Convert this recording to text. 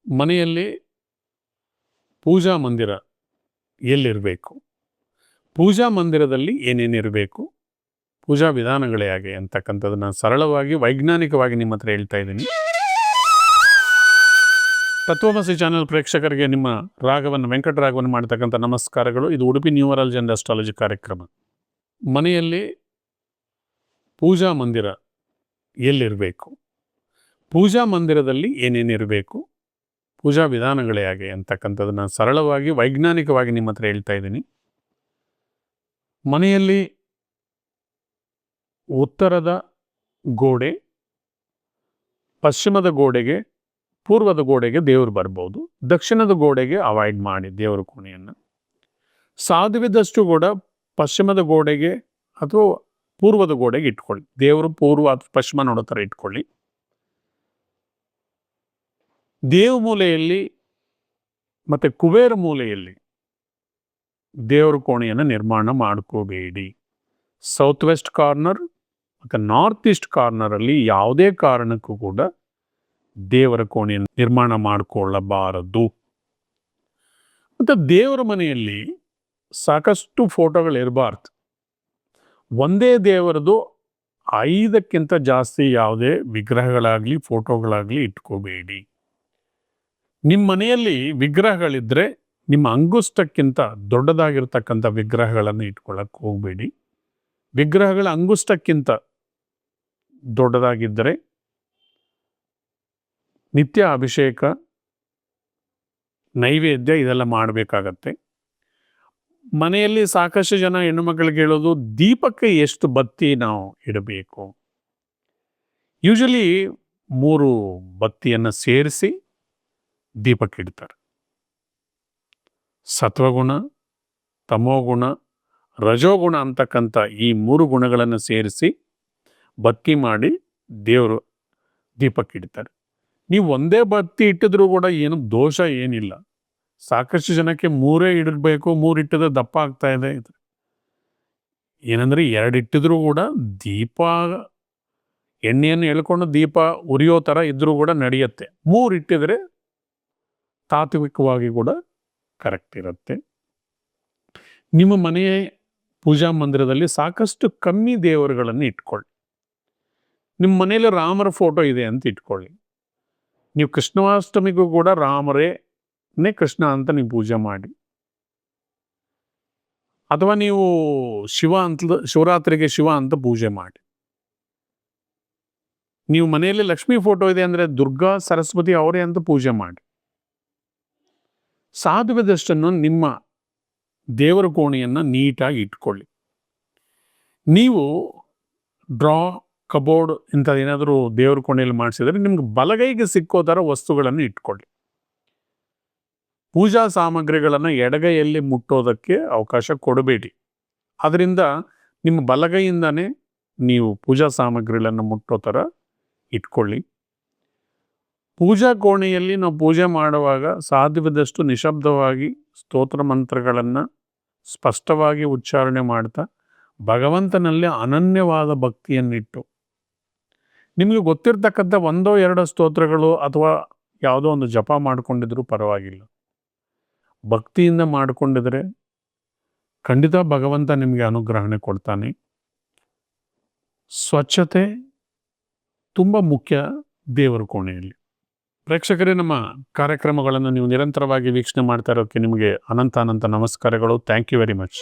ಮನೆಯಲ್ಲಿ ಪೂಜಾ ಮಂದಿರ ಎಲ್ಲಿರಬೇಕು, ಪೂಜಾ ಮಂದಿರದಲ್ಲಿ ಏನೇನಿರಬೇಕು, ಪೂಜಾ ವಿಧಾನಗಳೇ ಹೇಗೆ ಅಂತಕ್ಕಂಥದ್ದನ್ನು ಸರಳವಾಗಿ ವೈಜ್ಞಾನಿಕವಾಗಿ ನಿಮ್ಮ ಹತ್ರ ಹೇಳ್ತಾ ಇದ್ದೀನಿ. ತತ್ವಮಸಿ ಚಾನೆಲ್ ಪ್ರೇಕ್ಷಕರಿಗೆ ನಿಮ್ಮ ವೆಂಕಟರಾಘವನ್ ಮಾಡ್ತಕ್ಕಂಥ ನಮಸ್ಕಾರಗಳು. ಇದು ಉಡುಪಿ ನ್ಯೂಮರಾಲಜಿ ಅಂಡ್ ಅಸ್ಟ್ರಾಲಜಿ ಕಾರ್ಯಕ್ರಮ. ಮನೆಯಲ್ಲಿ ಪೂಜಾ ಮಂದಿರ ಎಲ್ಲಿರಬೇಕು, ಪೂಜಾ ಮಂದಿರದಲ್ಲಿ ಏನೇನಿರಬೇಕು, ಪೂಜಾ ವಿಧಾನಗಳೇ ಹೇಗೆ ಅಂತಕ್ಕಂಥದ್ದನ್ನು ಸರಳವಾಗಿ ವೈಜ್ಞಾನಿಕವಾಗಿ ನಿಮ್ಮ ಹತ್ರ ಹೇಳ್ತಾ ಇದ್ದೀನಿ. ಮನೆಯಲ್ಲಿ ಉತ್ತರದ ಗೋಡೆ, ಪಶ್ಚಿಮದ ಗೋಡೆಗೆ, ಪೂರ್ವದ ಗೋಡೆಗೆ ದೇವರು ಬರ್ಬೋದು. ದಕ್ಷಿಣದ ಗೋಡೆಗೆ ಅವಾಯ್ಡ್ ಮಾಡಿ ದೇವರ ಕೋಣೆಯನ್ನು. ಸಾಧ್ಯವಿದ್ದಷ್ಟು ಕೂಡ ಪಶ್ಚಿಮದ ಗೋಡೆಗೆ ಅಥವಾ ಪೂರ್ವದ ಗೋಡೆಗೆ ಇಟ್ಕೊಳ್ಳಿ. ದೇವರು ಪೂರ್ವ ಅಥವಾ ಪಶ್ಚಿಮ ನೋಡೋ ಥರ ಇಟ್ಕೊಳ್ಳಿ. ದೇವ ಮೂಲೆಯಲ್ಲಿ ಮತ್ತು ಕುಬೇರ ಮೂಲೆಯಲ್ಲಿ ದೇವರ ಕೋಣೆಯನ್ನು ನಿರ್ಮಾಣ ಮಾಡ್ಕೋಬೇಡಿ. ಸೌತ್ ವೆಸ್ಟ್ ಕಾರ್ನರ್ ಮತ್ತು ನಾರ್ತ್ ಈಸ್ಟ್ ಕಾರ್ನರಲ್ಲಿ ಯಾವುದೇ ಕಾರಣಕ್ಕೂ ಕೂಡ ದೇವರ ಕೋಣೆಯನ್ನು ನಿರ್ಮಾಣ ಮಾಡಿಕೊಳ್ಳಬಾರದು. ಮತ್ತು ದೇವರ ಮನೆಯಲ್ಲಿ ಸಾಕಷ್ಟು ಫೋಟೋಗಳಿರಬಾರ್ದು. ಒಂದೇ ದೇವರದು 5ಕ್ಕಿಂತ ಜಾಸ್ತಿ ಯಾವುದೇ ವಿಗ್ರಹಗಳಾಗಲಿ ಫೋಟೋಗಳಾಗಲಿ ಇಟ್ಕೋಬೇಡಿ. ನಿಮ್ಮ ಮನೆಯಲ್ಲಿ ವಿಗ್ರಹಗಳಿದ್ದರೆ ನಿಮ್ಮ ಅಂಗುಷ್ಟಕ್ಕಿಂತ ದೊಡ್ಡದಾಗಿರ್ತಕ್ಕಂಥ ವಿಗ್ರಹಗಳನ್ನು ಇಟ್ಕೊಳ್ಳಕ್ಕೆ ಹೋಗಬೇಡಿ. ವಿಗ್ರಹಗಳ ಅಂಗುಷ್ಟಕ್ಕಿಂತ ದೊಡ್ಡದಾಗಿದ್ದರೆ ನಿತ್ಯ ಅಭಿಷೇಕ, ನೈವೇದ್ಯ ಇದೆಲ್ಲ ಮಾಡಬೇಕಾಗತ್ತೆ. ಮನೆಯಲ್ಲಿ ಸಾಕಷ್ಟು ಜನ ಹೆಣ್ಣು ಮಕ್ಕಳಿಗೆ ಹೇಳೋದು, ದೀಪಕ್ಕೆ ಎಷ್ಟು ಬತ್ತಿ ನಾವು ಇಡಬೇಕು. ಯೂಶಲಿ 3 ಬತ್ತಿಯನ್ನು ಸೇರಿಸಿ ದೀಪಕ್ಕೆ ಇಡ್ತಾರೆ. ಸತ್ವಗುಣ, ತಮೋಗುಣ, ರಜೋಗುಣ ಅಂತಕ್ಕಂಥ ಈ 3 ಗುಣಗಳನ್ನು ಸೇರಿಸಿ ಬತ್ತಿ ಮಾಡಿ ದೇವರು ದೀಪಕ್ಕೆ ಇಡ್ತಾರೆ. ನೀವು ಒಂದೇ ಬತ್ತಿ ಇಟ್ಟಿದ್ರೂ ಕೂಡ ಏನು ದೋಷ ಏನಿಲ್ಲ. ಸಾಕಷ್ಟು ಜನಕ್ಕೆ 3 ಇಡಬೇಕು, 3 ಇಟ್ಟಿದ್ರೆ ದಪ್ಪ ಆಗ್ತಾ ಇದೆ. ಏನಂದರೆ 2 ಇಟ್ಟಿದ್ರೂ ಕೂಡ ದೀಪ ಎಣ್ಣೆಯನ್ನು ಎಳ್ಕೊಂಡು ದೀಪ ಉರಿಯೋ ಥರ ಇದ್ರೂ ಕೂಡ ನಡೆಯುತ್ತೆ. 3 ಇಟ್ಟಿದ್ರೆ ತಾತ್ವಿಕವಾಗಿ ಕೂಡ ಕರೆಕ್ಟ್ ಇರುತ್ತೆ. ನಿಮ್ಮ ಮನೆಯ ಪೂಜಾ ಮಂದಿರದಲ್ಲಿ ಸಾಕಷ್ಟು ಕಮ್ಮಿ ದೇವರುಗಳನ್ನು ಇಟ್ಕೊಳ್ಳಿ. ನಿಮ್ಮ ಮನೆಯಲ್ಲಿ ರಾಮರ ಫೋಟೋ ಇದೆ ಅಂತ ಇಟ್ಕೊಳ್ಳಿ. ನೀವು ಕೃಷ್ಣಾಷ್ಟಮಿಗೂ ಕೂಡ ರಾಮರೇ ಕೃಷ್ಣ ಅಂತ ನೀವು ಪೂಜೆ ಮಾಡಿ. ಅಥವಾ ನೀವು ಶಿವರಾತ್ರಿಗೆ ಶಿವ ಅಂತ ಪೂಜೆ ಮಾಡಿ. ನೀವು ಮನೆಯಲ್ಲಿ ಲಕ್ಷ್ಮೀ ಫೋಟೋ ಇದೆ ಅಂದರೆ ದುರ್ಗಾ ಸರಸ್ವತಿ ಅವರೇ ಅಂತ ಪೂಜೆ ಮಾಡಿ. ಸಾಧ್ಯವಾದಷ್ಟನ್ನು ನಿಮ್ಮ ದೇವರ ಕೋಣೆಯನ್ನು ನೀಟಾಗಿ ಇಟ್ಕೊಳ್ಳಿ. ನೀವು ಡ್ರಾ, ಕಬೋರ್ಡ್ ಇಂಥದ್ದೇನಾದರೂ ದೇವರ ಕೋಣೆಯಲ್ಲಿ ಮಾಡಿಸಿದರೆ ನಿಮ್ಗೆ ಬಲಗೈಗೆ ಸಿಕ್ಕೋ ಥರ ವಸ್ತುಗಳನ್ನು ಇಟ್ಕೊಳ್ಳಿ. ಪೂಜಾ ಸಾಮಗ್ರಿಗಳನ್ನು ಎಡಗೈಯಲ್ಲಿ ಮುಟ್ಟೋದಕ್ಕೆ ಅವಕಾಶ ಕೊಡಬೇಡಿ. ಅದರಿಂದ ನಿಮ್ಮ ಬಲಗೈಯಿಂದನೇ ನೀವು ಪೂಜಾ ಸಾಮಗ್ರಿಗಳನ್ನು ಮುಟ್ಟೋ ಥರ ಇಟ್ಕೊಳ್ಳಿ. ಪೂಜಾ ಕೋಣೆಯಲ್ಲಿ ನಾವು ಪೂಜೆ ಮಾಡುವಾಗ ಸಾಧ್ಯವಾದಷ್ಟು ನಿಶಬ್ದವಾಗಿ ಸ್ತೋತ್ರ ಮಂತ್ರಗಳನ್ನು ಸ್ಪಷ್ಟವಾಗಿ ಉಚ್ಚಾರಣೆ ಮಾಡ್ತಾ ಭಗವಂತನಲ್ಲಿ ಅನನ್ಯವಾದ ಭಕ್ತಿಯನ್ನಿಟ್ಟು, ನಿಮಗೆ ಗೊತ್ತಿರ್ತಕ್ಕಂಥ 1-2 ಸ್ತೋತ್ರಗಳು ಅಥವಾ ಯಾವುದೋ ಒಂದು ಜಪ ಮಾಡಿಕೊಂಡಿದ್ರೂ ಪರವಾಗಿಲ್ಲ. ಭಕ್ತಿಯಿಂದ ಮಾಡಿಕೊಂಡಿದ್ರೆ ಖಂಡಿತ ಭಗವಂತ ನಿಮಗೆ ಅನುಗ್ರಹಣೆ ಕೊಡ್ತಾನೆ. ಸ್ವಚ್ಛತೆ ತುಂಬ ಮುಖ್ಯ ದೇವರ ಕೋಣೆಯಲ್ಲಿ. ಪ್ರೇಕ್ಷಕರೇ, ನಮ್ಮ ಕಾರ್ಯಕ್ರಮಗಳನ್ನು ನೀವು ನಿರಂತರವಾಗಿ ವೀಕ್ಷಣೆ ಮಾಡ್ತಾ ಇರೋಕ್ಕೆ ನಿಮಗೆ ಅನಂತ ನಮಸ್ಕಾರಗಳು. Thank you very much.